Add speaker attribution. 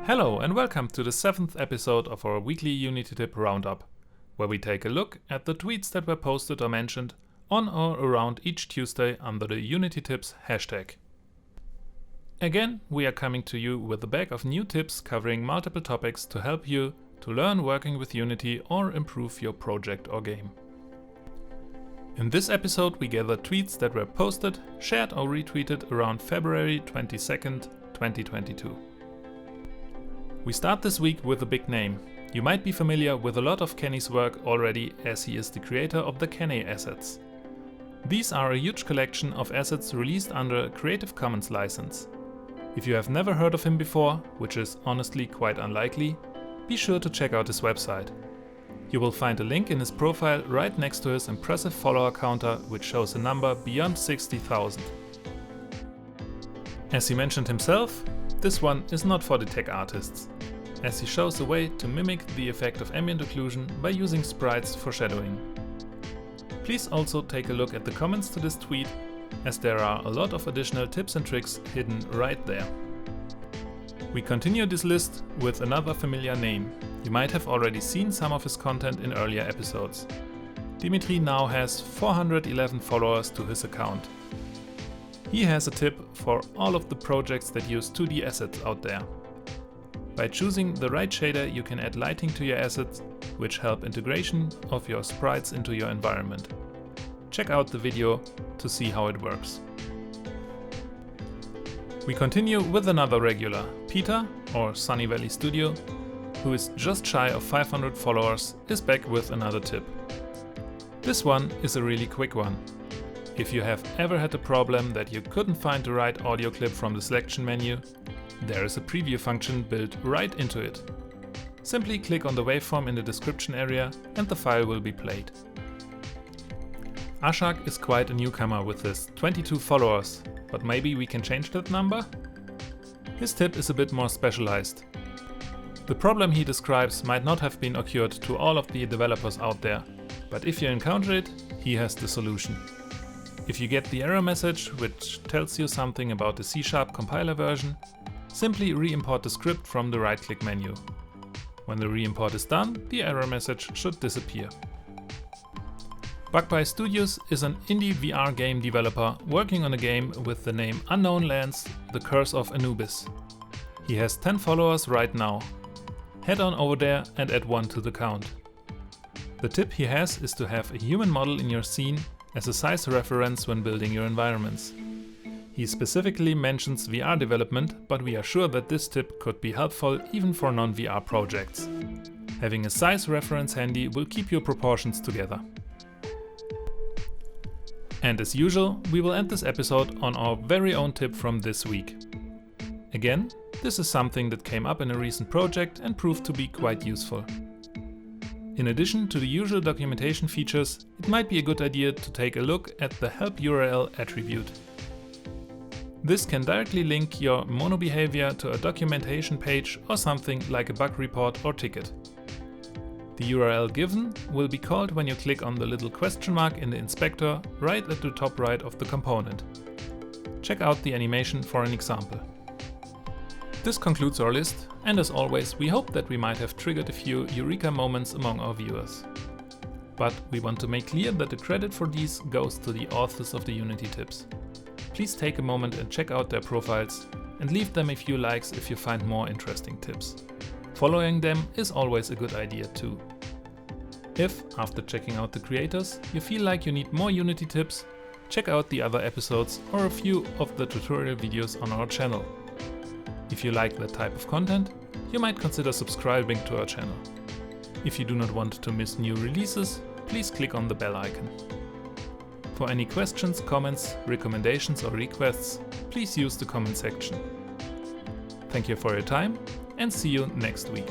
Speaker 1: Hello and welcome to the 7th episode of our weekly Unity tip Roundup, where we take a look at the tweets that were posted or mentioned on or around each Tuesday under the Unity tips hashtag. Again, we are coming to you with a bag of new tips covering multiple topics to help you to learn working with Unity or improve your project or game. In this episode, we gather tweets that were posted, shared or retweeted around February 22nd, 2022. We start this week with a big name. You might be familiar with a lot of Kenny's work already, as he is the creator of the Kenny assets. These are a huge collection of assets released under a Creative Commons license. If you have never heard of him before, which is honestly quite unlikely, be sure to check out his website. You will find a link in his profile right next to his impressive follower counter, which shows a number beyond 60,000. As he mentioned himself, this one is not for the tech artists, as he shows a way to mimic the effect of ambient occlusion by using sprites for shadowing. Please also take a look at the comments to this tweet, as there are a lot of additional tips and tricks hidden right there. We continue this list with another familiar name. You might have already seen some of his content in earlier episodes. Dimitri now has 411 followers to his account. He has a tip for all of the projects that use 2D assets out there. By choosing the right shader, you can add lighting to your assets, which help integration of your sprites into your environment. Check out the video to see how it works. We continue with another regular. Peter, or Sunny Valley Studio, who is just shy of 500 followers, is back with another tip. This one is a really quick one. If you have ever had a problem that you couldn't find the right audio clip from the selection menu, there is a preview function built right into it. Simply click on the waveform in the description area and the file will be played. Ashak is quite a newcomer with his 22 followers, but maybe we can change that number? His tip is a bit more specialized. The problem he describes might not have been occurred to all of the developers out there, but if you encounter it, he has the solution. If you get the error message, which tells you something about the C# compiler version, simply re-import the script from the right-click menu. When the re-import is done, the error message should disappear. Bugpie Studios is an indie VR game developer working on a game with the name Unknown Lands: The Curse of Anubis. He has 10 followers right now. Head on over there and add one to the count. The tip he has is to have a human model in your scene as a size reference when building your environments. He specifically mentions VR development, but we are sure that this tip could be helpful even for non-VR projects. Having a size reference handy will keep your proportions together. And as usual, we will end this episode on our very own tip from this week. Again, this is something that came up in a recent project and proved to be quite useful. In addition to the usual documentation features, it might be a good idea to take a look at the HelpURL Attribute. This can directly link your mono behavior to a documentation page or something like a bug report or ticket. The URL given will be called when you click on the little question mark in the inspector right at the top right of the component. Check out the animation for an example. This concludes our list, and as always, we hope that we might have triggered a few eureka moments among our viewers. But we want to make clear that the credit for these goes to the authors of the Unity tips. Please take a moment and check out their profiles, and leave them a few likes if you find more interesting tips. Following them is always a good idea too. If, after checking out the creators, you feel like you need more Unity tips, check out the other episodes or a few of the tutorial videos on our channel. If you like that type of content, you might consider subscribing to our channel. If you do not want to miss new releases, please click on the bell icon. For any questions, comments, recommendations or requests, please use the comment section. Thank you for your time and see you next week.